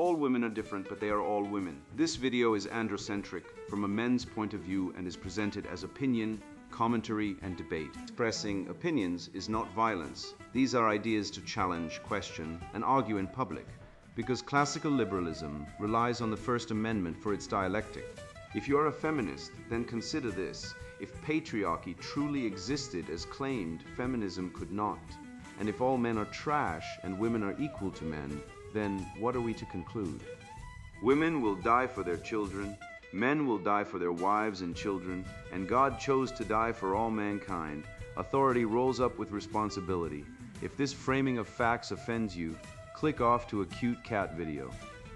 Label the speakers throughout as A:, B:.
A: All women are different, but they are all women. This video is androcentric from a men's point of view and is presented as opinion, commentary, and debate. Expressing opinions is not violence. These are ideas to challenge, question, and argue in public, because classical liberalism relies on the First Amendment for its dialectic. If you are a feminist, then consider this. If patriarchy truly existed as claimed, feminism could not. And if all men are trash and women are equal to men, then what are we to conclude? Women will die for their children, men will die for their wives and children, and God chose to die for all mankind. Authority rolls up with responsibility. If this framing of facts offends you, click off to a cute cat video.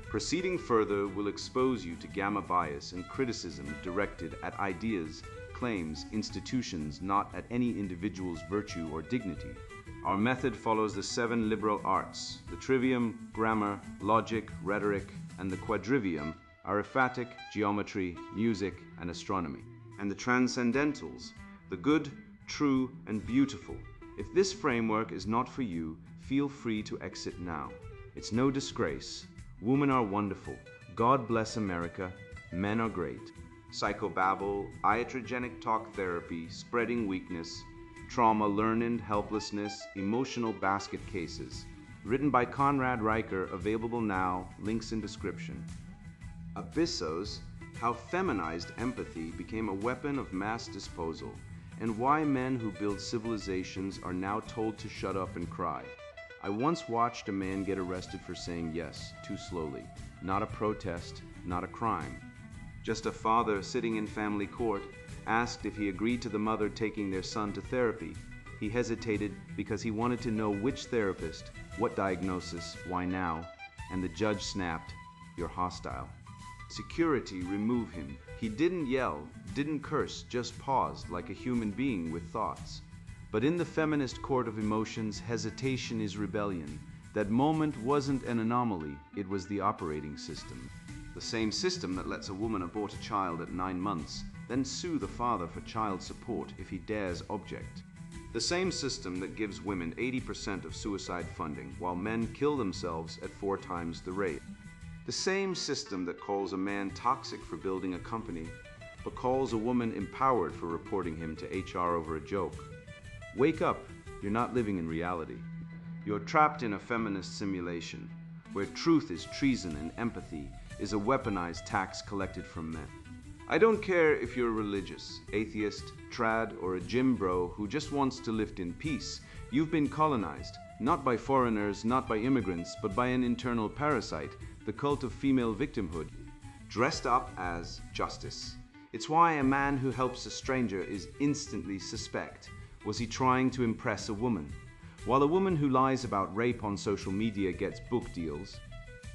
A: Proceeding further will expose you to gamma bias and criticism directed at ideas, claims, institutions, not at any individual's virtue or dignity. Our method follows the 7 liberal arts. The trivium, grammar, logic, rhetoric, and the quadrivium, arithmetic, geometry, music, and astronomy. And the transcendentals, the good, true, and beautiful. If this framework is not for you, feel free to exit now. It's no disgrace. Women are wonderful. God bless America. Men are great. Psychobabble, iatrogenic talk therapy, spreading weakness, trauma, learning, helplessness, emotional basket cases. Written by Conrad, Riker, available now, links in description. Abyssos, how feminized empathy became a weapon of mass disposal, and why men who build civilizations are now told to shut up and cry. I once watched a man get arrested for saying yes too slowly. Not a protest, not a crime. Just a father sitting in family court asked if he agreed to the mother taking their son to therapy. He hesitated because he wanted to know which therapist, what diagnosis, why now, and the judge snapped, "You're hostile." Security, remove him. He didn't yell, didn't curse, just paused like a human being with thoughts. But in the feminist court of emotions, hesitation is rebellion. That moment wasn't an anomaly, it was the operating system. The same system that lets a woman abort a child at 9 months, then sue the father for child support if he dares object. The same system that gives women 80% of suicide funding, while men kill themselves at 4 times the rate. The same system that calls a man toxic for building a company, but calls a woman empowered for reporting him to HR over a joke. Wake up, you're not living in reality. You're trapped in a feminist simulation, where truth is treason and empathy is a weaponized tax collected from men. I don't care if you're religious, atheist, trad, or a gym bro who just wants to live in peace. You've been colonized, not by foreigners, not by immigrants, but by an internal parasite, the cult of female victimhood, dressed up as justice. It's why a man who helps a stranger is instantly suspect. Was he trying to impress a woman? While a woman who lies about rape on social media gets book deals,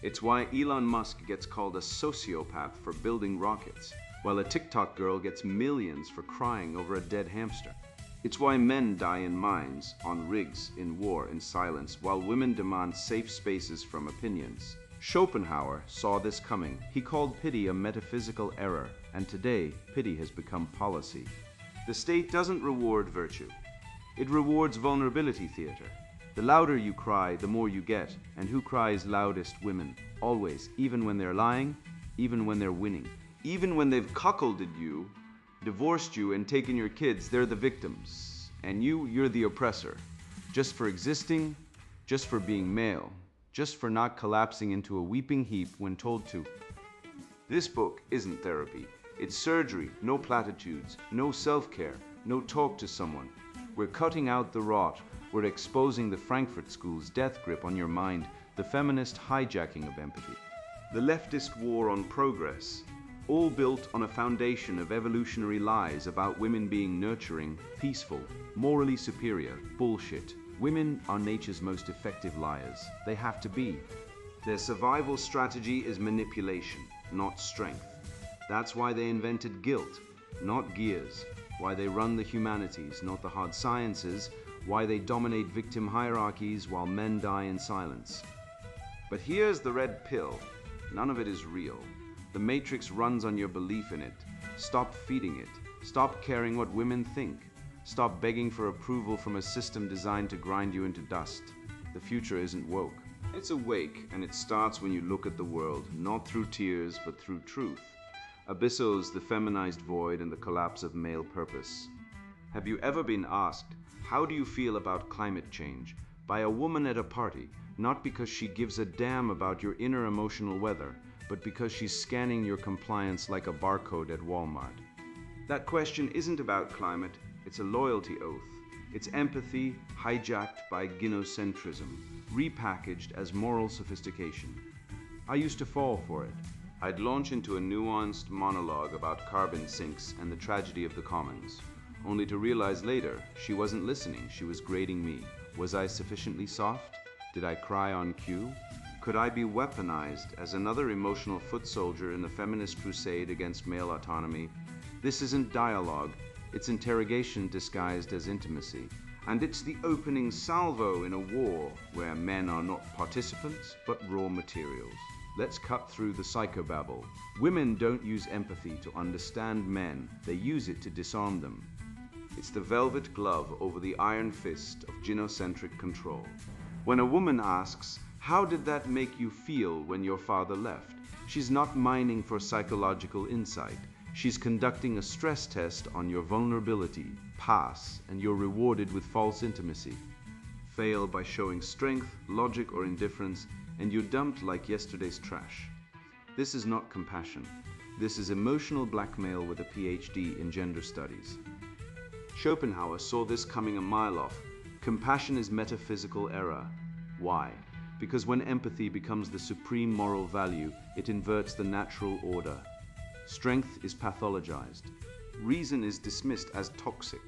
A: it's why Elon Musk gets called a sociopath for building rockets, while a TikTok girl gets millions for crying over a dead hamster. It's why men die in mines, on rigs, in war, in silence, while women demand safe spaces from opinions. Schopenhauer saw this coming. He called pity a metaphysical error, and today, pity has become policy. The state doesn't reward virtue. It rewards vulnerability theater. The louder you cry, the more you get. And who cries loudest? Women. Always. Even when they're lying, even when they're winning. Even when they've cuckolded you, divorced you, and taken your kids, they're the victims. And you're the oppressor. Just for existing, just for being male, just for not collapsing into a weeping heap when told to. This book isn't therapy. It's surgery, no platitudes, no self-care, no talk to someone. We're cutting out the rot. We're exposing the Frankfurt School's death grip on your mind, the feminist hijacking of empathy, the leftist war on progress, all built on a foundation of evolutionary lies about women being nurturing, peaceful, morally superior, bullshit. Women are nature's most effective liars. They have to be. Their survival strategy is manipulation, not strength. That's why they invented guilt, not gears. Why they run the humanities, not the hard sciences. Why they dominate victim hierarchies while men die in silence. But here's the red pill. None of it is real. The matrix runs on your belief in it. Stop feeding it. Stop caring what women think. Stop begging for approval from a system designed to grind you into dust. The future isn't woke. It's awake, and it starts when you look at the world, not through tears, but through truth. Abyssos, the feminized void, and the collapse of male purpose. Have you ever been asked, how do you feel about climate change, by a woman at a party, not because she gives a damn about your inner emotional weather, but because she's scanning your compliance like a barcode at Walmart? That question isn't about climate, it's a loyalty oath. It's empathy hijacked by gynocentrism, repackaged as moral sophistication. I used to fall for it. I'd launch into a nuanced monologue about carbon sinks and the tragedy of the commons, only to realize later she wasn't listening, she was grading me. Was I sufficiently soft? Did I cry on cue? Could I be weaponized as another emotional foot soldier in the feminist crusade against male autonomy? This isn't dialogue, it's interrogation disguised as intimacy. And it's the opening salvo in a war where men are not participants, but raw materials. Let's cut through the psychobabble. Women don't use empathy to understand men, they use it to disarm them. It's the velvet glove over the iron fist of gynocentric control. When a woman asks, how did that make you feel when your father left? She's not mining for psychological insight. She's conducting a stress test on your vulnerability. Pass, and you're rewarded with false intimacy. Fail by showing strength, logic, or indifference, and you're dumped like yesterday's trash. This is not compassion. This is emotional blackmail with a PhD in gender studies. Schopenhauer saw this coming a mile off. Compassion is metaphysical error. Why? Because when empathy becomes the supreme moral value, it inverts the natural order. Strength is pathologized. Reason is dismissed as toxic.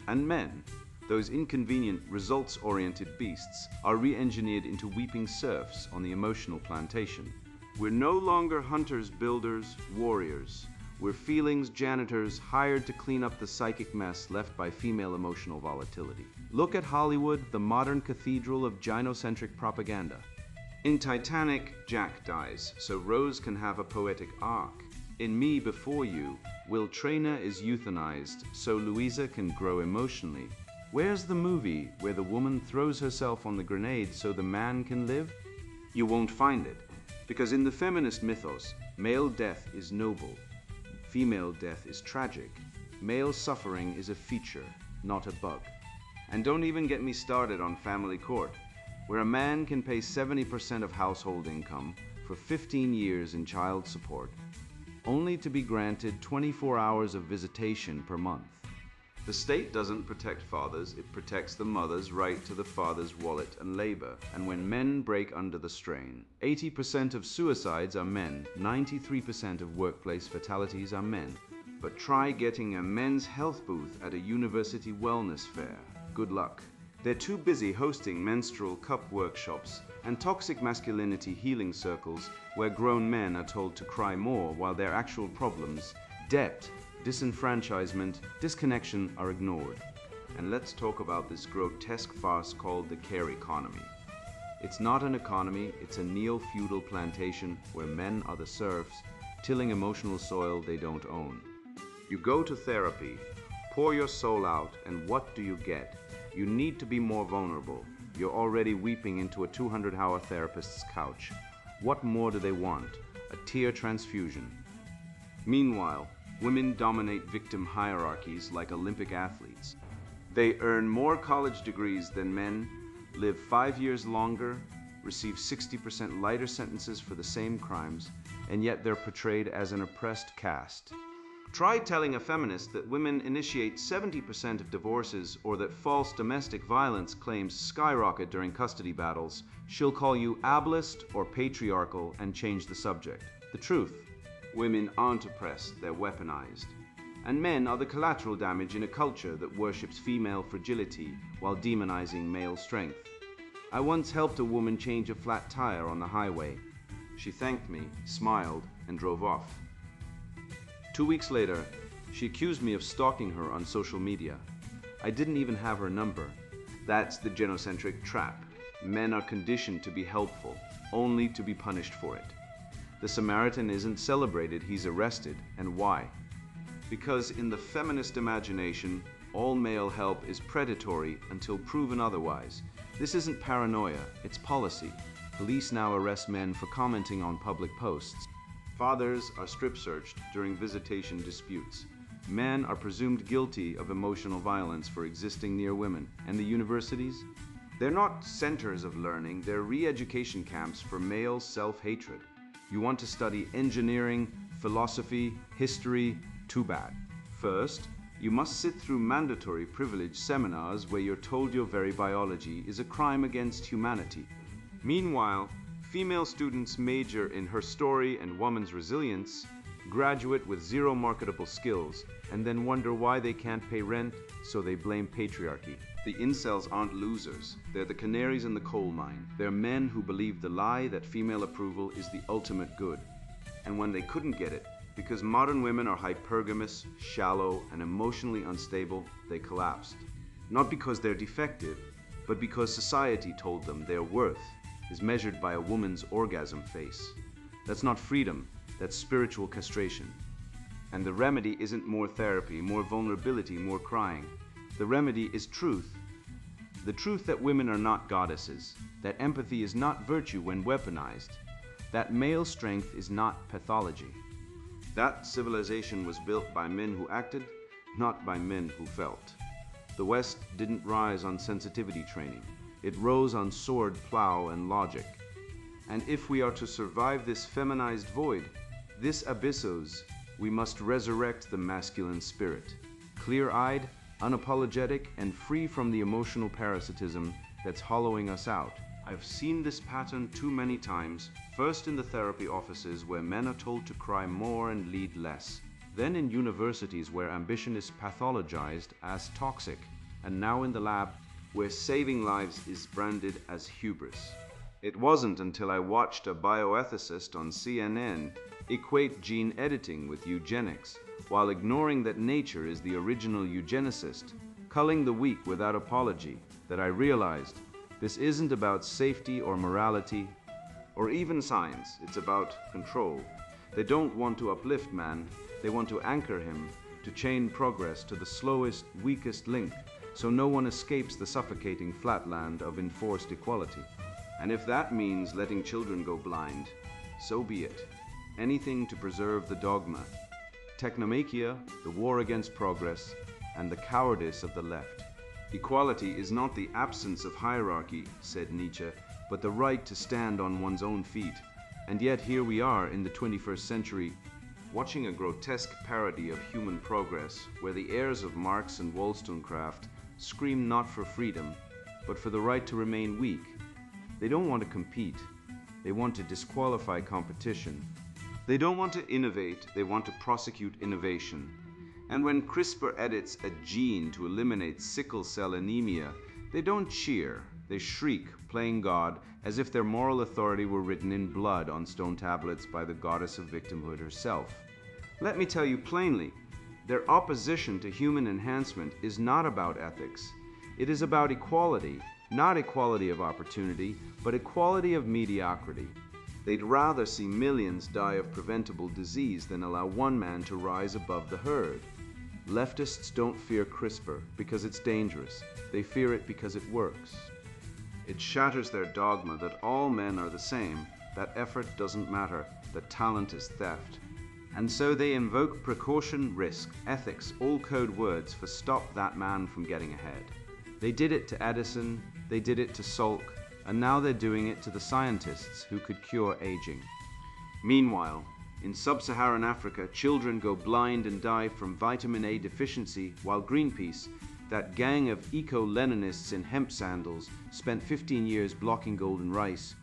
A: And men, those inconvenient, results-oriented beasts, are re-engineered into weeping serfs on the emotional plantation. We're no longer hunters, builders, warriors. We're feelings janitors hired to clean up the psychic mess left by female emotional volatility. Look at Hollywood, the modern cathedral of gynocentric propaganda. In Titanic, Jack dies, so Rose can have a poetic arc. In Me Before You, Will Traynor is euthanized, so Louisa can grow emotionally. Where's the movie where the woman throws herself on the grenade so the man can live? You won't find it, because in the feminist mythos, male death is noble, female death is tragic. Male suffering is a feature, not a bug. And don't even get me started on family court, where a man can pay 70% of household income for 15 years in child support, only to be granted 24 hours of visitation per month. The state doesn't protect fathers, it protects the mother's right to the father's wallet and labor. And when men break under the strain, 80% of suicides are men, 93% of workplace fatalities are men. But try getting a men's health booth at a university wellness fair. Good luck. They're too busy hosting menstrual cup workshops and toxic masculinity healing circles where grown men are told to cry more while their actual problems, debt, disenfranchisement, disconnection are ignored. And let's talk about this grotesque farce called the care economy. It's not an economy, it's a neo-feudal plantation where men are the serfs, tilling emotional soil they don't own. You go to therapy, pour your soul out, and what do you get? You need to be more vulnerable. You're already weeping into a 200-hour therapist's couch. What more do they want? A tear transfusion. Meanwhile, women dominate victim hierarchies like Olympic athletes. They earn more college degrees than men, live 5 years longer, receive 60% lighter sentences for the same crimes, and yet they're portrayed as an oppressed caste. Try telling a feminist that women initiate 70% of divorces or that false domestic violence claims skyrocket during custody battles. She'll call you ableist or patriarchal and change the subject. The truth: women aren't oppressed, they're weaponized. And men are the collateral damage in a culture that worships female fragility while demonizing male strength. I once helped a woman change a flat tire on the highway. She thanked me, smiled, and drove off. 2 weeks later, she accused me of stalking her on social media. I didn't even have her number. That's the gynocentric trap. Men are conditioned to be helpful, only to be punished for it. The Samaritan isn't celebrated, he's arrested. And why? Because in the feminist imagination, all male help is predatory until proven otherwise. This isn't paranoia, it's policy. Police now arrest men for commenting on public posts. Fathers are strip-searched during visitation disputes. Men are presumed guilty of emotional violence for existing near women. And the universities? They're not centers of learning, they're re-education camps for male self-hatred. You want to study engineering, philosophy, history? Too bad. First, you must sit through mandatory privilege seminars where you're told your very biology is a crime against humanity. Meanwhile, female students major in her story and woman's resilience, graduate with zero marketable skills, and then wonder why they can't pay rent, so they blame patriarchy. The incels aren't losers. They're the canaries in the coal mine. They're men who believe the lie that female approval is the ultimate good. And when they couldn't get it, because modern women are hypergamous, shallow, and emotionally unstable, they collapsed. Not because they're defective, but because society told them their worth is measured by a woman's orgasm face. That's not freedom, that's spiritual castration. And the remedy isn't more therapy, more vulnerability, more crying. The remedy is truth. The truth that women are not goddesses, that empathy is not virtue when weaponized, that male strength is not pathology. That civilization was built by men who acted, not by men who felt. The West didn't rise on sensitivity training. It rose on sword, plow, and logic. And if we are to survive this feminized void, this abyssos, we must resurrect the masculine spirit. Clear-eyed, unapologetic, and free from the emotional parasitism that's hollowing us out. I've seen this pattern too many times, first in the therapy offices where men are told to cry more and lead less, then in universities where ambition is pathologized as toxic, and now in the lab where saving lives is branded as hubris. It wasn't until I watched a bioethicist on CNN equate gene editing with eugenics, while ignoring that nature is the original eugenicist, culling the weak without apology, that I realized this isn't about safety or morality, or even science. It's about control. They don't want to uplift man, they want to anchor him, to chain progress to the slowest, weakest link, so no one escapes the suffocating flatland of enforced equality. And if that means letting children go blind, so be it. Anything to preserve the dogma. Technomachia, the war against progress, and the cowardice of the left. Equality is not the absence of hierarchy, said Nietzsche, but the right to stand on one's own feet. And yet here we are in the 21st century, watching a grotesque parody of human progress, where the heirs of Marx and Wollstonecraft scream not for freedom, but for the right to remain weak. They don't want to compete. They want to disqualify competition. They don't want to innovate. They want to prosecute innovation. And when CRISPR edits a gene to eliminate sickle cell anemia, they don't cheer. They shriek, playing God, as if their moral authority were written in blood on stone tablets by the goddess of victimhood herself. Let me tell you plainly, their opposition to human enhancement is not about ethics. It is about equality, not equality of opportunity, but equality of mediocrity. They'd rather see millions die of preventable disease than allow one man to rise above the herd. Leftists don't fear CRISPR because it's dangerous. They fear it because it works. It shatters their dogma that all men are the same, that effort doesn't matter, that talent is theft. And so they invoke precaution, risk, ethics, all code words for stop that man from getting ahead. They did it to Edison, they did it to Salk, and now they're doing it to the scientists who could cure aging. Meanwhile, in sub-Saharan Africa, children go blind and die from vitamin A deficiency, while Greenpeace, that gang of eco-Leninists in hemp sandals, spent 15 years blocking golden rice.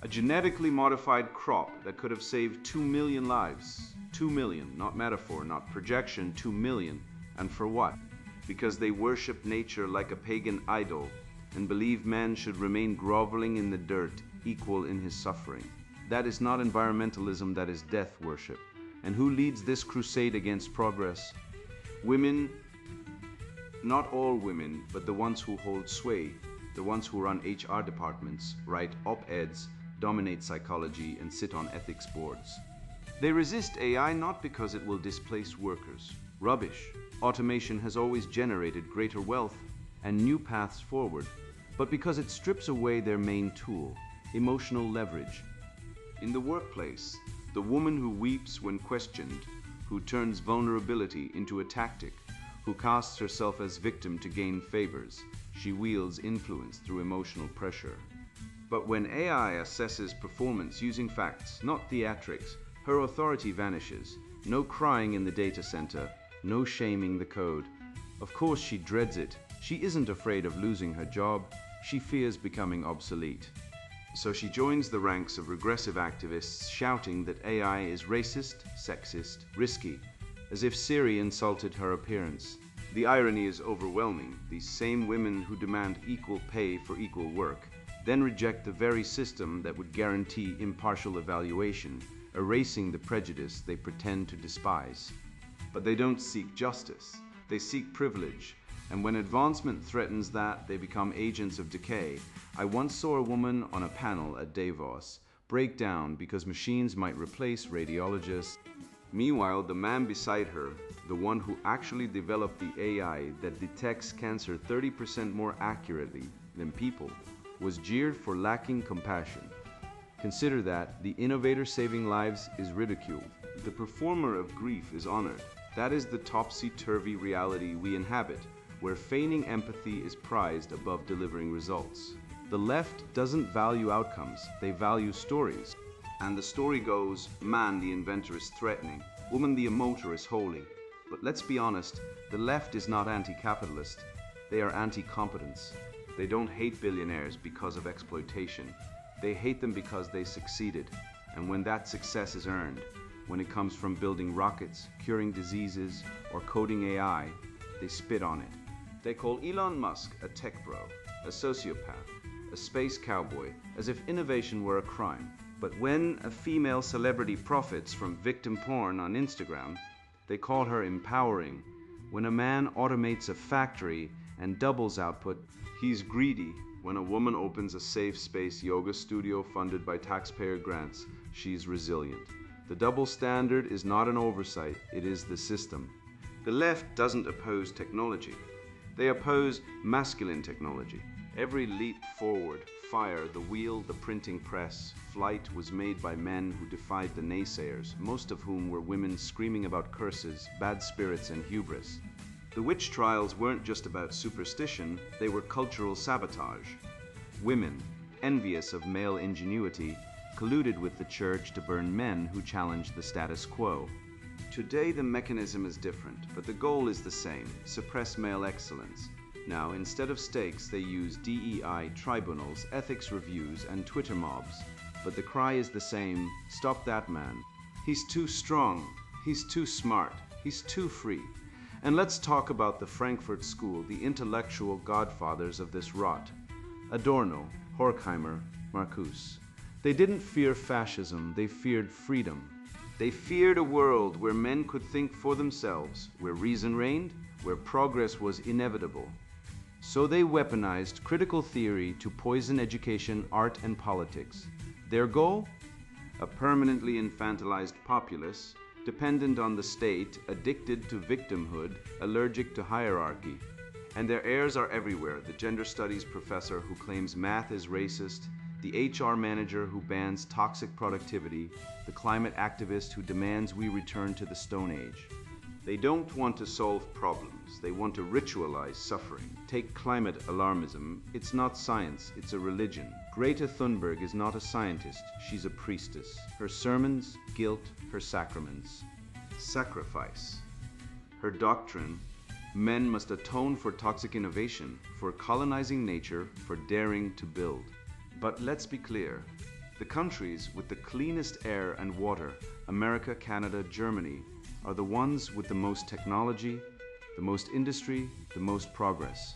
A: A genetically modified crop that could have saved 2 million lives. 2 million, not metaphor, not projection, 2 million. And for what? Because they worship nature like a pagan idol and believe man should remain groveling in the dirt, equal in his suffering. That is not environmentalism, that is death worship. And who leads this crusade against progress? Women, not all women, but the ones who hold sway, the ones who run HR departments, write op-eds, dominate psychology, and sit on ethics boards. They resist AI not because it will displace workers. Rubbish. Automation has always generated greater wealth and new paths forward, but because it strips away their main tool, emotional leverage. In the workplace, the woman who weeps when questioned, who turns vulnerability into a tactic, who casts herself as victim to gain favors, she wields influence through emotional pressure. But when AI assesses performance using facts, not theatrics, her authority vanishes. No crying in the data center, no shaming the code. Of course she dreads it. She isn't afraid of losing her job. She fears becoming obsolete. So she joins the ranks of regressive activists shouting that AI is racist, sexist, risky, as if Siri insulted her appearance. The irony is overwhelming. These same women who demand equal pay for equal work then reject the very system that would guarantee impartial evaluation, erasing the prejudice they pretend to despise. But they don't seek justice. They seek privilege. And when advancement threatens that, they become agents of decay. I once saw a woman on a panel at Davos break down because machines might replace radiologists. Meanwhile, the man beside her, the one who actually developed the AI that detects cancer 30% more accurately than people, was jeered for lacking compassion. Consider that the innovator saving lives is ridiculed. The performer of grief is honored. That is the topsy-turvy reality we inhabit, where feigning empathy is prized above delivering results. The left doesn't value outcomes, they value stories. And the story goes, man the inventor is threatening, woman the emoter is holy. But let's be honest, the left is not anti-capitalist, they are anti-competence. They don't hate billionaires because of exploitation. They hate them because they succeeded. And when that success is earned, when it comes from building rockets, curing diseases, or coding AI, they spit on it. They call Elon Musk a tech bro, a sociopath, a space cowboy, as if innovation were a crime. But when a female celebrity profits from victim porn on Instagram, they call her empowering. When a man automates a factory and doubles output, he's greedy. When a woman opens a safe space yoga studio funded by taxpayer grants, she's resilient. The double standard is not an oversight, it is the system. The left doesn't oppose technology. They oppose masculine technology. Every leap forward, fire, the wheel, the printing press, flight was made by men who defied the naysayers, most of whom were women screaming about curses, bad spirits, and hubris. The witch trials weren't just about superstition, they were cultural sabotage. Women, envious of male ingenuity, colluded with the church to burn men who challenged the status quo. Today the mechanism is different, but the goal is the same: suppress male excellence. Now, instead of stakes, they use DEI tribunals, ethics reviews, and Twitter mobs. But the cry is the same: stop that man. He's too strong, he's too smart, he's too free. And let's talk about the Frankfurt School, the intellectual godfathers of this rot. Adorno, Horkheimer, Marcuse. They didn't fear fascism, they feared freedom. They feared a world where men could think for themselves, where reason reigned, where progress was inevitable. So they weaponized critical theory to poison education, art, and politics. Their goal? A permanently infantilized populace, dependent on the state, addicted to victimhood, allergic to hierarchy. And their heirs are everywhere: the gender studies professor who claims math is racist, the HR manager who bans toxic productivity, the climate activist who demands we return to the Stone Age. They don't want to solve problems, they want to ritualize suffering. Take climate alarmism. It's not science, it's a religion. Greta Thunberg is not a scientist, she's a priestess. Her sermons, guilt, her sacraments. Sacrifice. Her doctrine: men must atone for toxic innovation, for colonizing nature, for daring to build. But let's be clear, the countries with the cleanest air and water, America, Canada, Germany, are the ones with the most technology, the most industry, the most progress.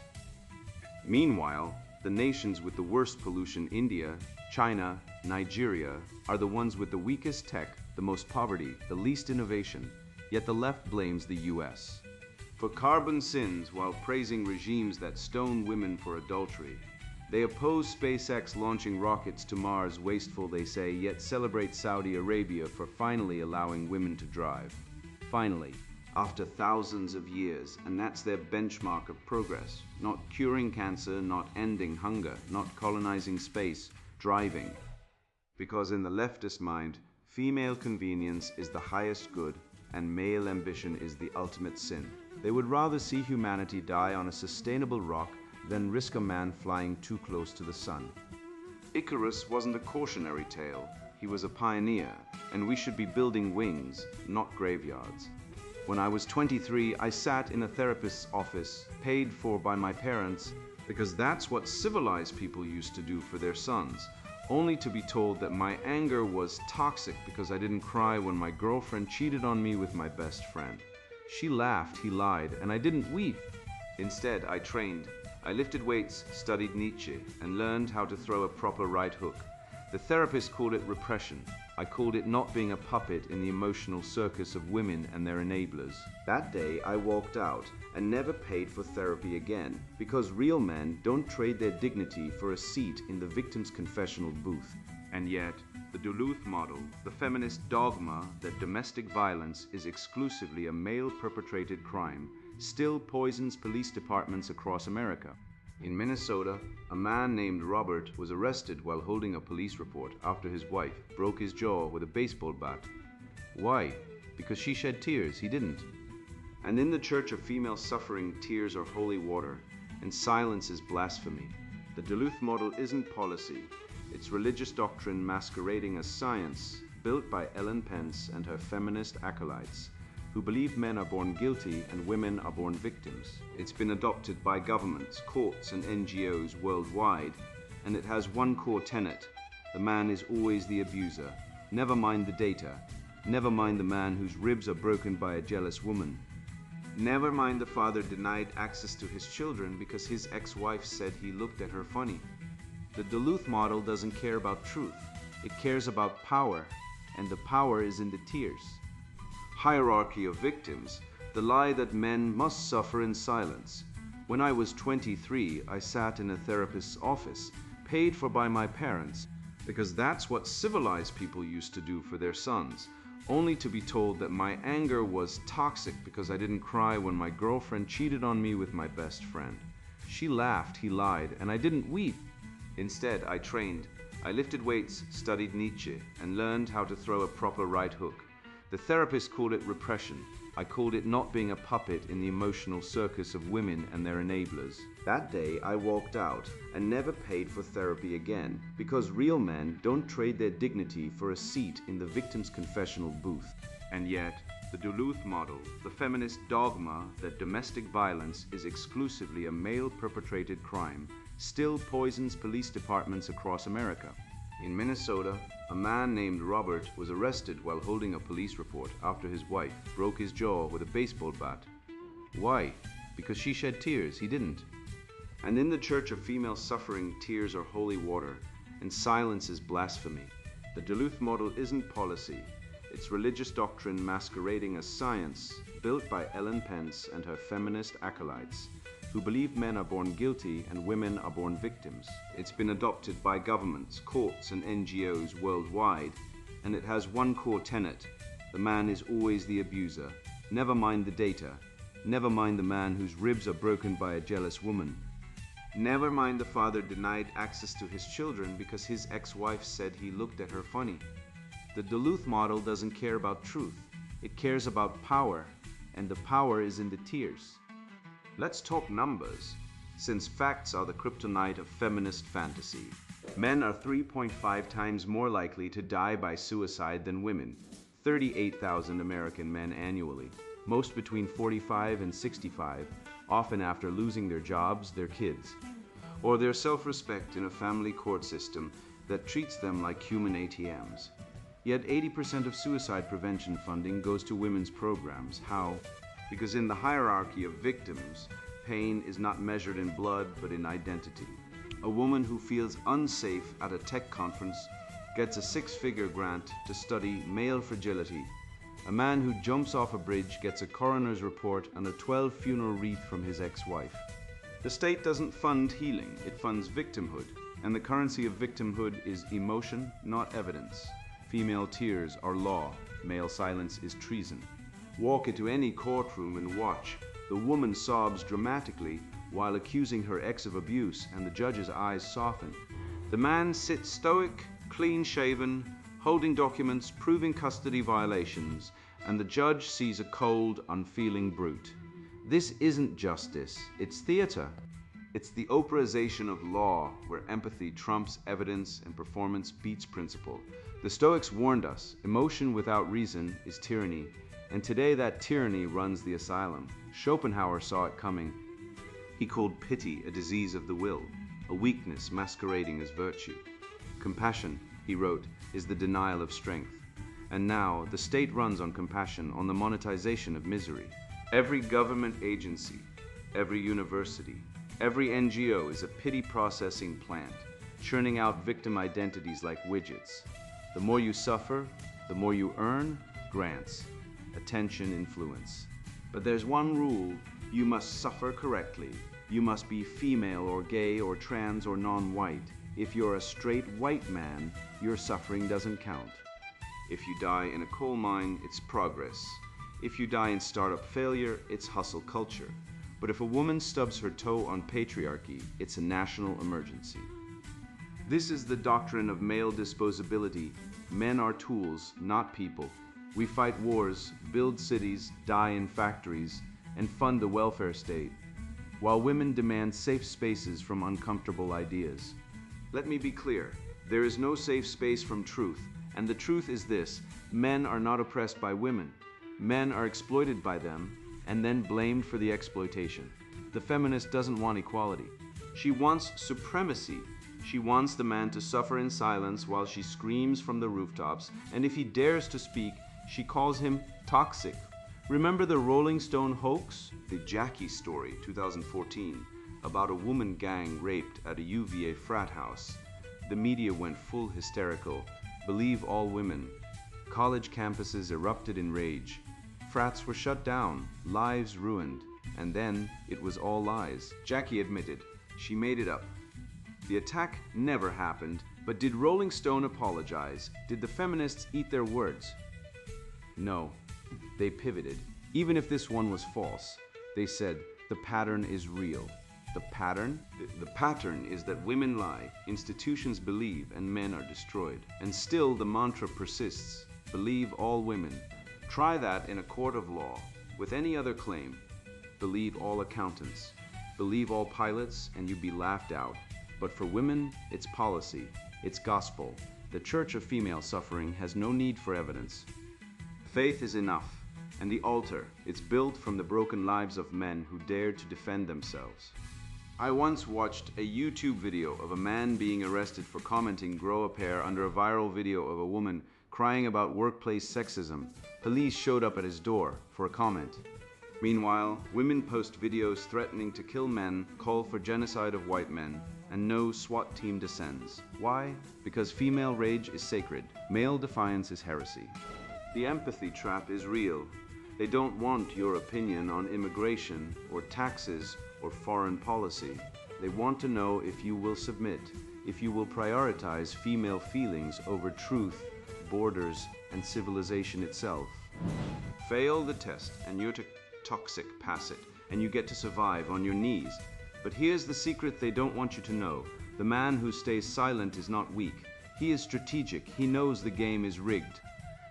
A: Meanwhile, the nations with the worst pollution, India, China, Nigeria, are the ones with the weakest tech, the most poverty, the least innovation, yet the left blames the US for carbon sins while praising regimes that stone women for adultery. They oppose SpaceX launching rockets to Mars, wasteful they say, yet celebrate Saudi Arabia for finally allowing women to drive. Finally, after thousands of years, and that's their benchmark of progress. Not curing cancer, not ending hunger, not colonizing space, driving. Because in the leftist mind, female convenience is the highest good and male ambition is the ultimate sin. They would rather see humanity die on a sustainable rock than risk a man flying too close to the sun. Icarus wasn't a cautionary tale, he was a pioneer, and we should be building wings, not graveyards. When I was 23, I sat in a therapist's office, paid for by my parents, because that's what civilized people used to do for their sons, only to be told that my anger was toxic because I didn't cry when my girlfriend cheated on me with my best friend. She laughed, he lied, and I didn't weep. Instead, I trained. I lifted weights, studied Nietzsche, and learned how to throw a proper right hook. The therapist called it repression. I called it not being a puppet in the emotional circus of women and their enablers. That day, I walked out and never paid for therapy again, because real men don't trade their dignity for a seat in the victim's confessional booth. And yet, the Duluth model, the feminist dogma that domestic violence is exclusively a male-perpetrated crime, still poisons police departments across America. In Minnesota, a man named Robert was arrested while holding a police report after his wife broke his jaw with a baseball bat. Why? Because she shed tears, he didn't. And in the Church of Female Suffering, tears are holy water, and silence is blasphemy. The Duluth model isn't policy, it's religious doctrine masquerading as science, built by Ellen Pence and her feminist acolytes, who believe men are born guilty and women are born victims. It's been adopted by governments, courts, and NGOs worldwide, and it has one core tenet: the man is always the abuser. Never mind the data. Never mind the man whose ribs are broken by a jealous woman. Never mind the father denied access to his children because his ex-wife said he looked at her funny. The Duluth model doesn't care about truth. It cares about power, and the power is in the tears. Hierarchy of victims, the lie that men must suffer in silence. When I was 23, I sat in a therapist's office, paid for by my parents, because that's what civilized people used to do for their sons, only to be told that my anger was toxic because I didn't cry when my girlfriend cheated on me with my best friend. She laughed, he lied, and I didn't weep. Instead, I trained. I lifted weights, studied Nietzsche, and learned how to throw a proper right hook. The therapist called it repression. I called it not being a puppet in the emotional circus of women and their enablers. That day, I walked out and never paid for therapy again, because real men don't trade their dignity for a seat in the victim's confessional booth. And yet, the Duluth model, the feminist dogma that domestic violence is exclusively a male-perpetrated crime, still poisons police departments across America. In Minnesota, a man named Robert was arrested while holding a police report after his wife broke his jaw with a baseball bat. Why? Because she shed tears, he didn't. And in the Church of Female Suffering, tears are holy water, and silence is blasphemy. The Duluth model isn't policy, it's religious doctrine masquerading as science, built by Ellen Pence and her feminist acolytes, who believe men are born guilty and women are born victims. It's been adopted by governments, courts, and NGOs worldwide, and it has one core tenet: the man is always the abuser. Never mind the data. Never mind the man whose ribs are broken by a jealous woman. Never mind the father denied access to his children because his ex-wife said he looked at her funny. The Duluth model doesn't care about truth. It cares about power, and the power is in the tears. Let's talk numbers, since facts are the kryptonite of feminist fantasy. Men are 3.5 times more likely to die by suicide than women, 38,000 American men annually, most between 45 and 65, often after losing their jobs, their kids, or their self-respect in a family court system that treats them like human ATMs. Yet 80% of suicide prevention funding goes to women's programs. How? Because in the hierarchy of victims, pain is not measured in blood but in identity. A woman who feels unsafe at a tech conference gets a 6-figure grant to study male fragility. A man who jumps off a bridge gets a coroner's report and a 12 funeral wreath from his ex-wife. The state doesn't fund healing, it funds victimhood, and the currency of victimhood is emotion, not evidence. Female tears are law, male silence is treason. Walk into any courtroom and watch. The woman sobs dramatically while accusing her ex of abuse, and the judge's eyes soften. The man sits stoic, clean-shaven, holding documents, proving custody violations, and the judge sees a cold, unfeeling brute. This isn't justice, it's theater. It's the Oprahization of law, where empathy trumps evidence and performance beats principle. The Stoics warned us, emotion without reason is tyranny, and today that tyranny runs the asylum. Schopenhauer saw it coming. He called pity a disease of the will, a weakness masquerading as virtue. Compassion, he wrote, is the denial of strength. And now, the state runs on compassion, on the monetization of misery. Every government agency, every university, every NGO is a pity processing plant, churning out victim identities like widgets. The more you suffer, the more you earn, grants, attention, influence. But there's one rule: you must suffer correctly. You must be female or gay or trans or non-white. If you're a straight white man, your suffering doesn't count. If you die in a coal mine, it's progress. If you die in startup failure, it's hustle culture. But if a woman stubs her toe on patriarchy, it's a national emergency. This is the doctrine of male disposability. Men are tools, not people. We fight wars, build cities, die in factories, and fund the welfare state, while women demand safe spaces from uncomfortable ideas. Let me be clear, there is no safe space from truth, and the truth is this: men are not oppressed by women. Men are exploited by them, and then blamed for the exploitation. The feminist doesn't want equality. She wants supremacy. She wants the man to suffer in silence while she screams from the rooftops, and if he dares to speak, she calls him toxic. Remember the Rolling Stone hoax? The Jackie story, 2014, about a woman gang raped at a UVA frat house. The media went full hysterical. Believe all women. College campuses erupted in rage. Frats were shut down, lives ruined, and then it was all lies. Jackie admitted, she made it up. The attack never happened, but did Rolling Stone apologize? Did the feminists eat their words? No, they pivoted. Even if this one was false, they said, the pattern is real. The pattern? The pattern is that women lie, institutions believe, and men are destroyed. And still the mantra persists, believe all women. Try that in a court of law, with any other claim. Believe all accountants. Believe all pilots, and you'd be laughed out. But for women, it's policy, it's gospel. The Church of Female Suffering has no need for evidence. Faith is enough, and the altar, it's built from the broken lives of men who dared to defend themselves. I once watched a YouTube video of a man being arrested for commenting grow a pair under a viral video of a woman crying about workplace sexism. Police showed up at his door for a comment. Meanwhile, women post videos threatening to kill men, call for genocide of white men, and no SWAT team descends. Why? Because female rage is sacred. Male defiance is heresy. The empathy trap is real. They don't want your opinion on immigration or taxes or foreign policy. They want to know if you will submit, if you will prioritize female feelings over truth, borders, and civilization itself. Fail the test and you're to toxic pass it, and you get to survive on your knees. But here's the secret they don't want you to know. The man who stays silent is not weak. He is strategic. He knows the game is rigged.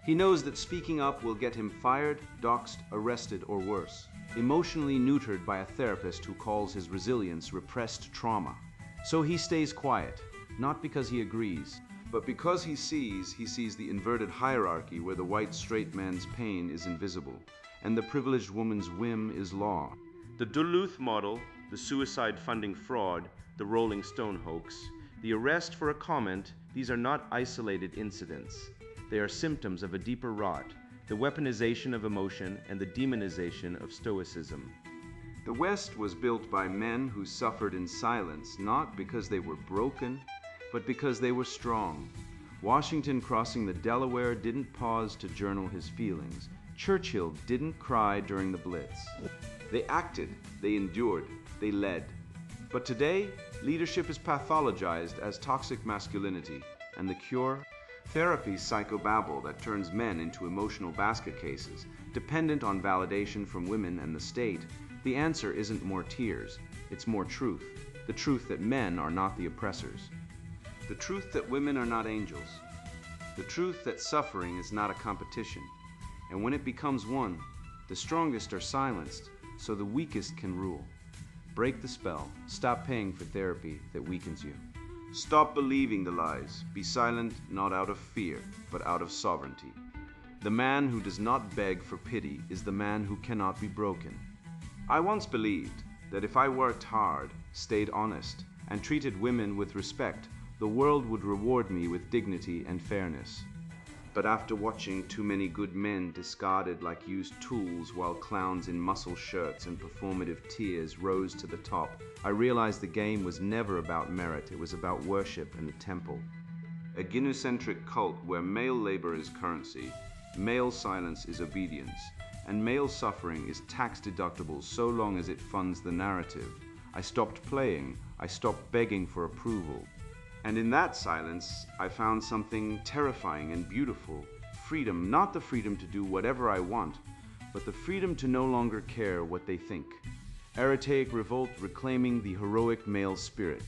A: He knows that speaking up will get him fired, doxxed, arrested, or worse. Emotionally neutered by a therapist who calls his resilience repressed trauma. So he stays quiet, not because he agrees, but because he sees the inverted hierarchy where the white straight man's pain is invisible, and the privileged woman's whim is law. The Duluth model, the suicide funding fraud, the Rolling Stone hoax, the arrest for a comment, these are not isolated incidents. They are symptoms of a deeper rot, the weaponization of emotion and the demonization of stoicism. The West was built by men who suffered in silence, not because they were broken, but because they were strong. Washington crossing the Delaware didn't pause to journal his feelings. Churchill didn't cry during the Blitz. They acted, they endured, they led. But today, leadership is pathologized as toxic masculinity, and the cure? Therapy psychobabble that turns men into emotional basket cases, dependent on validation from women and the state. The answer isn't more tears, it's more truth. The truth that men are not the oppressors. The truth that women are not angels. The truth that suffering is not a competition. And when it becomes one, the strongest are silenced, so the weakest can rule. Break the spell. Stop paying for therapy that weakens you. Stop believing the lies. Be silent, not out of fear, but out of sovereignty. The man who does not beg for pity is the man who cannot be broken. I once believed that if I worked hard, stayed honest, and treated women with respect, the world would reward me with dignity and fairness. But after watching too many good men discarded like used tools while clowns in muscle shirts and performative tears rose to the top, I realized the game was never about merit, it was about worship and the temple. A gynocentric cult where male labor is currency, male silence is obedience, and male suffering is tax deductible so long as it funds the narrative. I stopped playing, I stopped begging for approval. And in that silence, I found something terrifying and beautiful. Freedom, not the freedom to do whatever I want, but the freedom to no longer care what they think. Eretaic revolt reclaiming the heroic male spirit.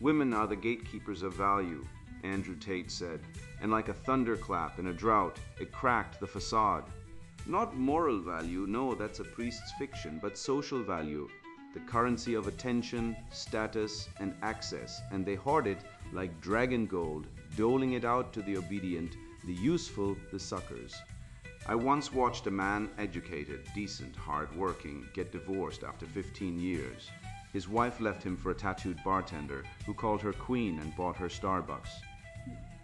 A: Women are the gatekeepers of value, Andrew Tate said, and like a thunderclap in a drought, it cracked the facade. Not moral value, no, that's a priest's fiction, but social value, the currency of attention, status, and access, and they hoard it like dragon gold, doling it out to the obedient, the useful, the suckers. I once watched a man educated, decent, hard-working, get divorced after 15 years. His wife left him for a tattooed bartender who called her queen and bought her Starbucks.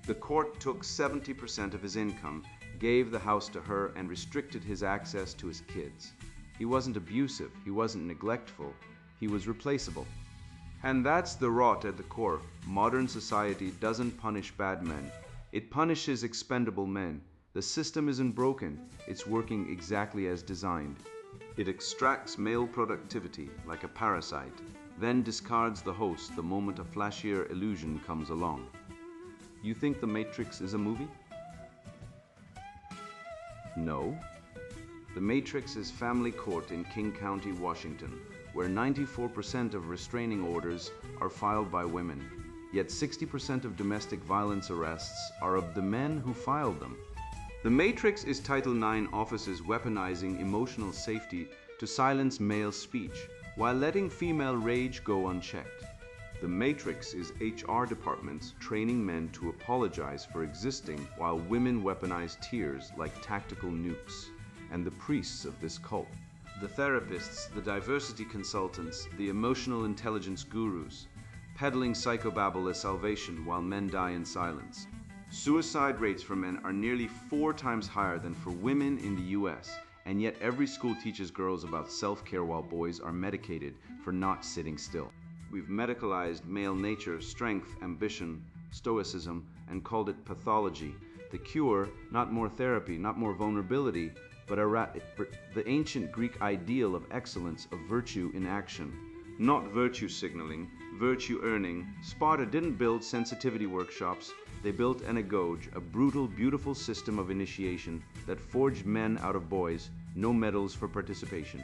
A: The court took 70% of his income, gave the house to her, and restricted his access to his kids. He wasn't abusive, he wasn't neglectful, he was replaceable. And that's the rot at the core. Modern society doesn't punish bad men. It punishes expendable men. The system isn't broken, it's working exactly as designed. It extracts male productivity like a parasite, then discards the host the moment a flashier illusion comes along. You think The Matrix is a movie? No. The Matrix is family court in King County, Washington, where 94% of restraining orders are filed by women, yet 60% of domestic violence arrests are of the men who filed them. The Matrix is Title IX offices weaponizing emotional safety to silence male speech, while letting female rage go unchecked. The Matrix is HR departments training men to apologize for existing while women weaponize tears like tactical nukes, and the priests of this cult. The therapists, the diversity consultants, the emotional intelligence gurus, peddling psychobabble as salvation while men die in silence. Suicide rates for men are nearly 4 times higher than for women in the US, and yet every school teaches girls about self-care while boys are medicated for not sitting still. We've medicalized male nature, strength, ambition, stoicism, and called it pathology. The cure, not more therapy, not more vulnerability, but the ancient Greek ideal of excellence, of virtue in action. Not virtue signaling, virtue earning. Sparta didn't build sensitivity workshops. They built an agoge, a brutal, beautiful system of initiation that forged men out of boys, no medals for participation.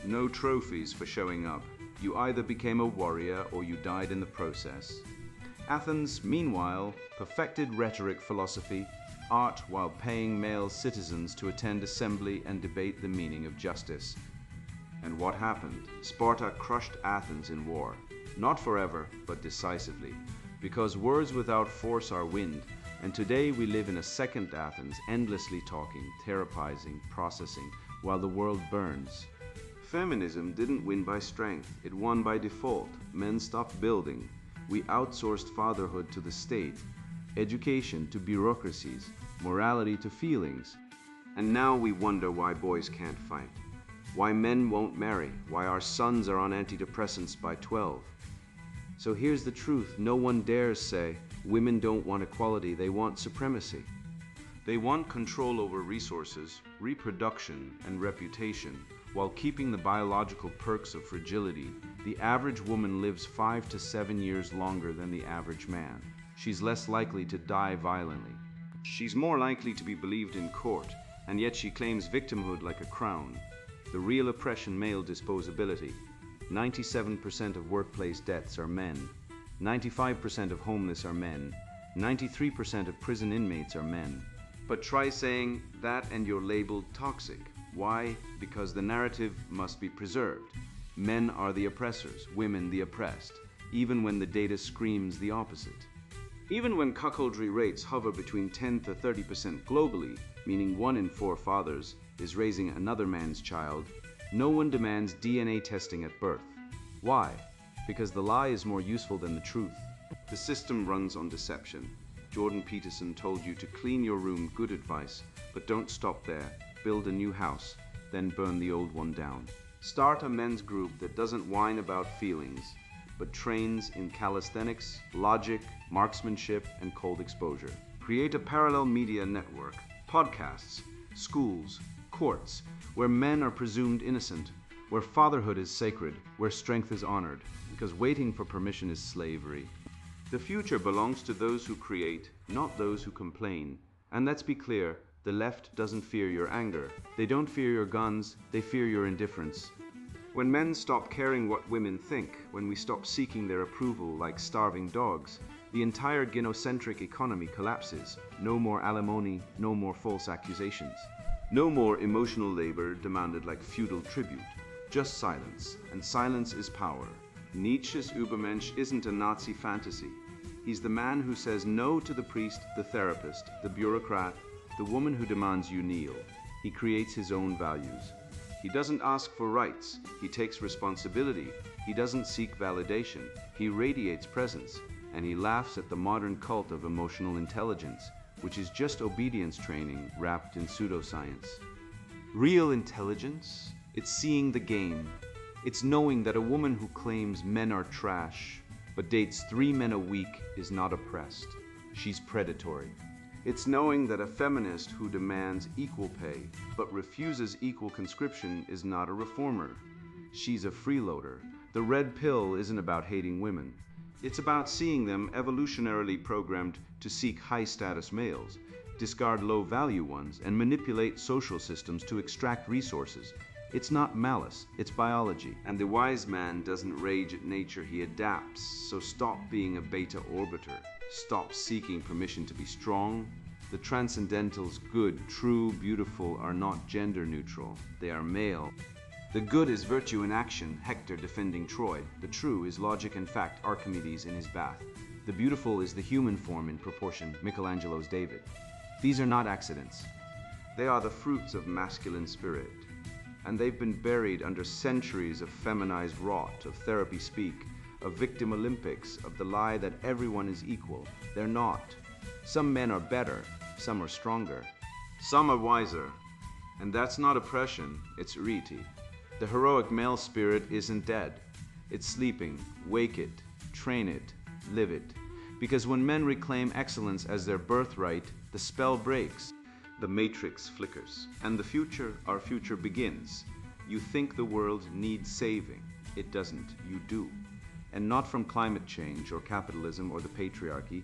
A: No trophies for showing up. You either became a warrior or you died in the process. Athens, meanwhile, perfected rhetoric philosophy, art while paying male citizens to attend assembly and debate the meaning of justice. And what happened? Sparta crushed Athens in war. Not forever, but decisively. Because words without force are wind, and today we live in a second Athens, endlessly talking, therapizing, processing, while the world burns. Feminism didn't win by strength, it won by default. Men stopped building. We outsourced fatherhood to the state, education to bureaucracies, morality to feelings. And now we wonder why boys can't fight, why men won't marry, why our sons are on antidepressants by 12. So here's the truth, no one dares say, women don't want equality, they want supremacy. They want control over resources, reproduction, and reputation, while keeping the biological perks of fragility. The average woman lives 5 to 7 years longer than the average man. She's less likely to die violently. She's more likely to be believed in court, and yet she claims victimhood like a crown. The real oppression, male disposability. 97% of workplace deaths are men. 95% of homeless are men. 93% of prison inmates are men. But try saying that and you're labeled toxic. Why? Because the narrative must be preserved. Men are the oppressors, women the oppressed, even when the data screams the opposite. Even when cuckoldry rates hover between 10 to 30% globally, meaning 1 in 4 fathers is raising another man's child, no one demands DNA testing at birth. Why? Because the lie is more useful than the truth. The system runs on deception. Jordan Peterson told you to clean your room, good advice, but don't stop there. Build a new house, then burn the old one down. Start a men's group that doesn't whine about feelings, but trains in calisthenics, logic, marksmanship, and cold exposure. Create a parallel media network, podcasts, schools, courts, where men are presumed innocent, where fatherhood is sacred, where strength is honored, because waiting for permission is slavery. The future belongs to those who create, not those who complain. And let's be clear, the left doesn't fear your anger. They don't fear your guns, they fear your indifference. When men stop caring what women think, when we stop seeking their approval like starving dogs, the entire gynocentric economy collapses. No more alimony, no more false accusations. No more emotional labor demanded like feudal tribute. Just silence, and silence is power. Nietzsche's Übermensch isn't a Nazi fantasy. He's the man who says no to the priest, the therapist, the bureaucrat, the woman who demands you kneel. He creates his own values. He doesn't ask for rights. He takes responsibility. He doesn't seek validation. He radiates presence. And he laughs at the modern cult of emotional intelligence, which is just obedience training wrapped in pseudoscience. Real intelligence? It's seeing the game. It's knowing that a woman who claims men are trash, but dates 3 men a week is not oppressed. She's predatory. It's knowing that a feminist who demands equal pay, but refuses equal conscription is not a reformer. She's a freeloader. The red pill isn't about hating women. It's about seeing them evolutionarily programmed to seek high-status males, discard low-value ones, and manipulate social systems to extract resources. It's not malice, it's biology. And the wise man doesn't rage at nature, he adapts. So stop being a beta orbiter. Stop seeking permission to be strong. The transcendentals, good, true, beautiful, are not gender neutral. They are male. The good is virtue in action, Hector defending Troy. The true is logic and fact, Archimedes in his bath. The beautiful is the human form in proportion, Michelangelo's David. These are not accidents. They are the fruits of masculine spirit. And they've been buried under centuries of feminized rot, of therapy speak, of victim Olympics, of the lie that everyone is equal. They're not. Some men are better, some are stronger, some are wiser. And that's not oppression, it's arete. The heroic male spirit isn't dead. It's sleeping. Wake it, train it, live it. Because when men reclaim excellence as their birthright, the spell breaks. The matrix flickers. And the future, our future begins. You think the world needs saving. It doesn't. You do. And not from climate change or capitalism or the patriarchy.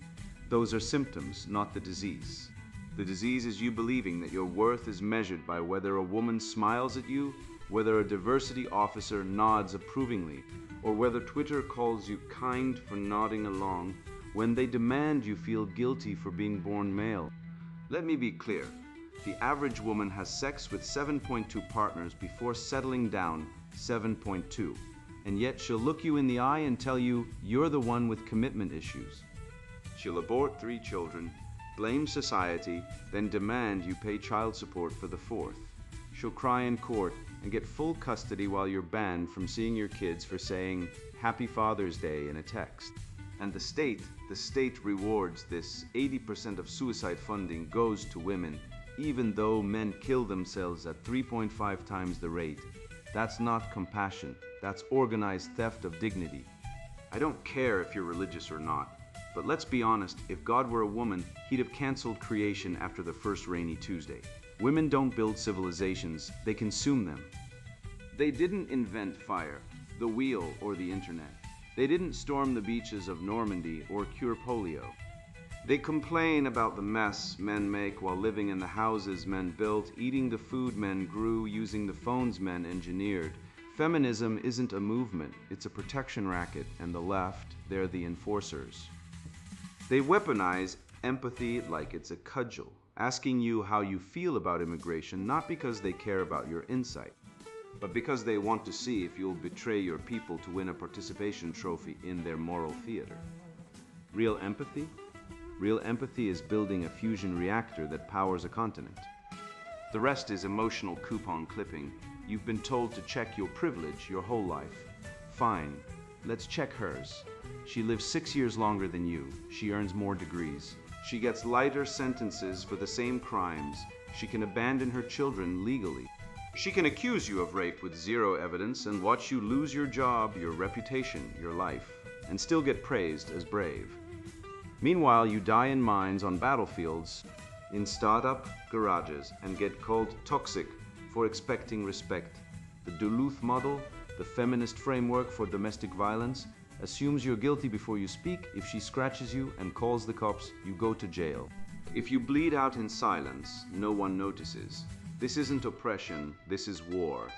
A: Those are symptoms, not the disease. The disease is you believing that your worth is measured by whether a woman smiles at you, whether a diversity officer nods approvingly, or whether Twitter calls you kind for nodding along when they demand you feel guilty for being born male. Let me be clear. The average woman has sex with 7.2 partners before settling down 7.2. And yet she'll look you in the eye and tell you you're the one with commitment issues. She'll abort 3 children, blame society, then demand you pay child support for the 4th. She'll cry in court and get full custody while you're banned from seeing your kids for saying Happy Father's Day in a text. And the state rewards this. 80% of suicide funding goes to women, even though men kill themselves at 3.5 times the rate. That's not compassion. That's organized theft of dignity. I don't care if you're religious or not, but let's be honest, if God were a woman, he'd have canceled creation after the first rainy Tuesday. Women don't build civilizations, they consume them. They didn't invent fire, the wheel, or the internet. They didn't storm the beaches of Normandy or cure polio. They complain about the mess men make while living in the houses men built, eating the food men grew, using the phones men engineered, Feminism isn't a movement, it's a protection racket, and the left, they're the enforcers. They weaponize empathy like it's a cudgel, asking you how you feel about immigration not because they care about your insight, but because they want to see if you'll betray your people to win a participation trophy in their moral theater. Real empathy? Real empathy is building a fusion reactor that powers a continent. The rest is emotional coupon clipping. You've been told to check your privilege your whole life. Fine, let's check hers. She lives 6 years longer than you. She earns more degrees. She gets lighter sentences for the same crimes. She can abandon her children legally. She can accuse you of rape with zero evidence and watch you lose your job, your reputation, your life, and still get praised as brave. Meanwhile, you die in mines on battlefields, in startup garages, and get called toxic for expecting respect. The Duluth model, the feminist framework for domestic violence, assumes you're guilty before you speak. If she scratches you and calls the cops, you go to jail. If you bleed out in silence, no one notices. This isn't oppression, this is war.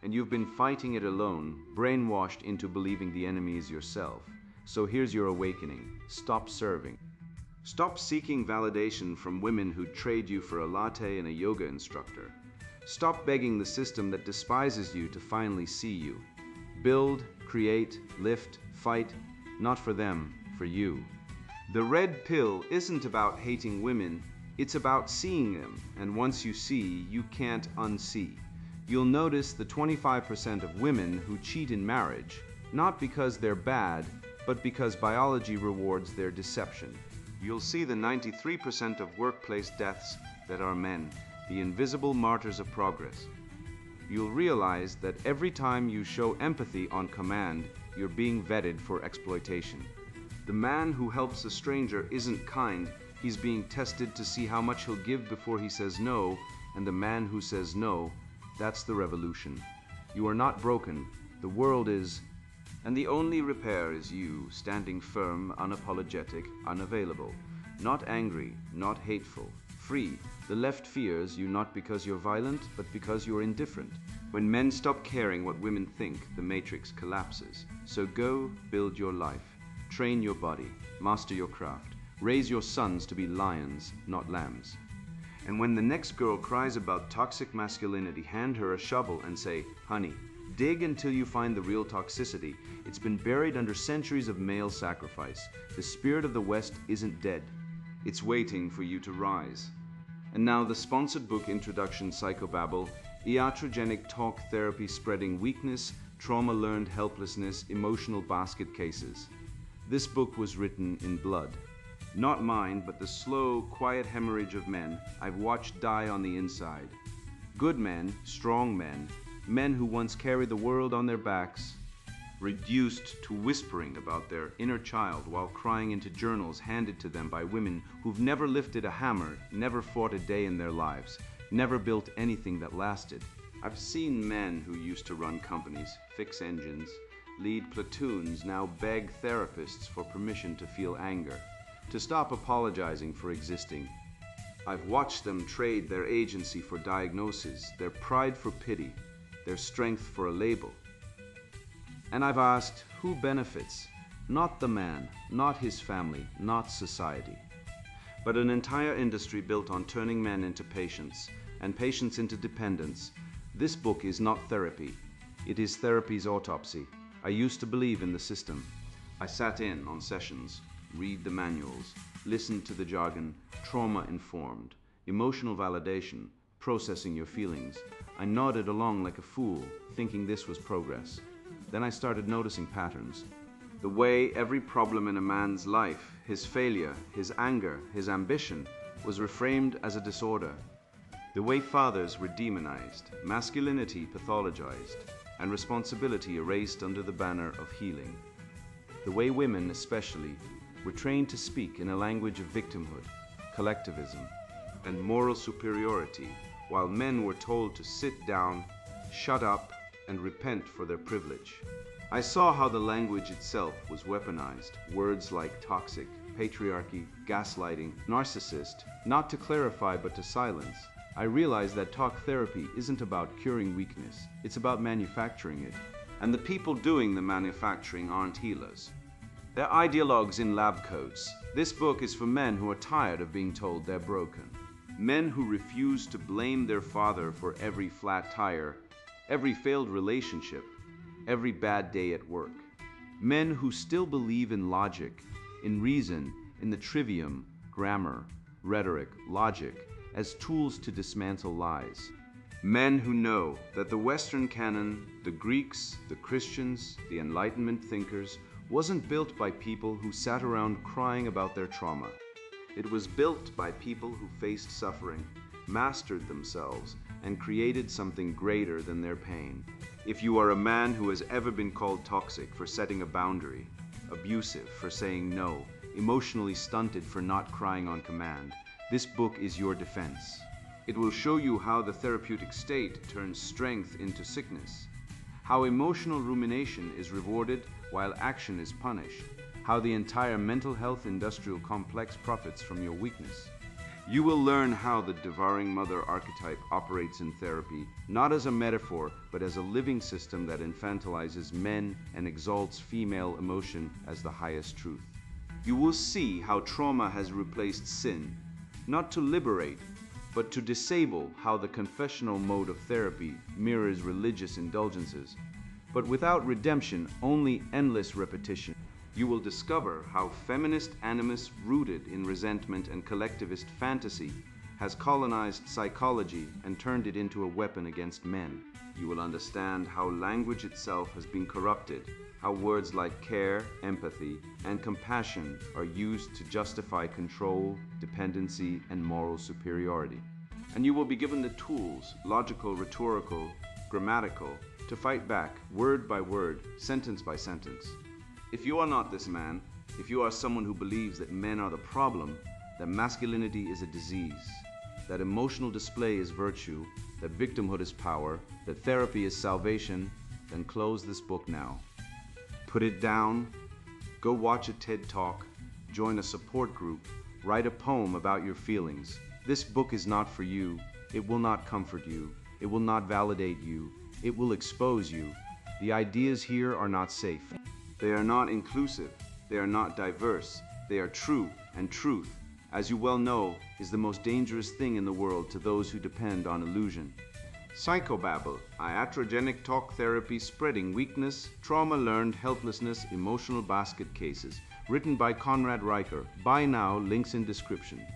A: And you've been fighting it alone, brainwashed into believing the enemy is yourself. So here's your awakening. Stop serving. Stop seeking validation from women who trade you for a latte and a yoga instructor. Stop begging the system that despises you to finally see you. Build, create, lift, fight, not for them, for you. The red pill isn't about hating women, it's about seeing them, and once you see, you can't unsee. You'll notice the 25% of women who cheat in marriage, not because they're bad, but because biology rewards their deception. You'll see the 93% of workplace deaths that are men, the invisible martyrs of progress. You'll realize that every time you show empathy on command, you're being vetted for exploitation. The man who helps a stranger isn't kind, he's being tested to see how much he'll give before he says no, and the man who says no, that's the revolution. You are not broken, the world is, and the only repair is you, standing firm, unapologetic, unavailable, not angry, not hateful, free. The left fears you not because you're violent, but because you're indifferent. When men stop caring what women think, the matrix collapses. So go build your life, train your body, master your craft. Raise your sons to be lions, not lambs. And when the next girl cries about toxic masculinity, hand her a shovel and say, honey, dig until you find the real toxicity. It's been buried under centuries of male sacrifice. The spirit of the West isn't dead. It's waiting for you to rise. And now the sponsored book introduction, Psychobabble, iatrogenic talk therapy spreading weakness, trauma learned helplessness, emotional basket cases. This book was written in blood. Not mine, but the slow, quiet hemorrhage of men I've watched die on the inside. Good men, strong men, men who once carried the world on their backs, reduced to whispering about their inner child while crying into journals handed to them by women who've never lifted a hammer, never fought a day in their lives, never built anything that lasted. I've seen men who used to run companies, fix engines, lead platoons, now beg therapists for permission to feel anger, to stop apologizing for existing. I've watched them trade their agency for diagnosis, their pride for pity, their strength for a label. And I've asked, who benefits? Not the man, not his family, not society, but an entire industry built on turning men into patients, and patients into dependents. This book is not therapy. It is therapy's autopsy. I used to believe in the system. I sat in on sessions, read the manuals, listened to the jargon, trauma-informed, emotional validation, processing your feelings. I nodded along like a fool, thinking this was progress. Then I started noticing patterns. The way every problem in a man's life, his failure, his anger, his ambition, was reframed as a disorder. The way fathers were demonized, masculinity pathologized, and responsibility erased under the banner of healing. The way women, especially, were trained to speak in a language of victimhood, collectivism, and moral superiority, while men were told to sit down, shut up, and repent for their privilege. I saw how the language itself was weaponized. Words like toxic, patriarchy, gaslighting, narcissist, not to clarify but to silence. I realized that talk therapy isn't about curing weakness, it's about manufacturing it. And the people doing the manufacturing aren't healers. They're ideologues in lab coats. This book is for men who are tired of being told they're broken. Men who refuse to blame their father for every flat tire, every failed relationship, every bad day at work. Men who still believe in logic, in reason, in the trivium, grammar, rhetoric, logic, as tools to dismantle lies. Men who know that the Western canon, the Greeks, the Christians, the Enlightenment thinkers, wasn't built by people who sat around crying about their trauma. It was built by people who faced suffering, mastered themselves, and created something greater than their pain. If you are a man who has ever been called toxic for setting a boundary, abusive for saying no, emotionally stunted for not crying on command, this book is your defense. It will show you how the therapeutic state turns strength into sickness, how emotional rumination is rewarded while action is punished, how the entire mental health industrial complex profits from your weakness. You will learn how the devouring mother archetype operates in therapy, not as a metaphor, but as a living system that infantilizes men and exalts female emotion as the highest truth. You will see how trauma has replaced sin, not to liberate, but to disable, how the confessional mode of therapy mirrors religious indulgences, but without redemption, only endless repetition. You will discover how feminist animus rooted in resentment and collectivist fantasy has colonized psychology and turned it into a weapon against men. You will understand how language itself has been corrupted, how words like care, empathy, and compassion are used to justify control, dependency, and moral superiority. And you will be given the tools, logical, rhetorical, grammatical, to fight back, word by word, sentence by sentence. If you are not this man, if you are someone who believes that men are the problem, that masculinity is a disease, that emotional display is virtue, that victimhood is power, that therapy is salvation, then close this book now. Put it down, go watch a TED Talk, join a support group, write a poem about your feelings. This book is not for you. It will not comfort you. It will not validate you. It will expose you. The ideas here are not safe. They are not inclusive. They are not diverse. They are true, and truth, as you well know, is the most dangerous thing in the world to those who depend on illusion. Psychobabble, iatrogenic talk therapy spreading weakness, trauma learned helplessness, emotional basket cases. Written by Conrad Riker. Buy now, links in description.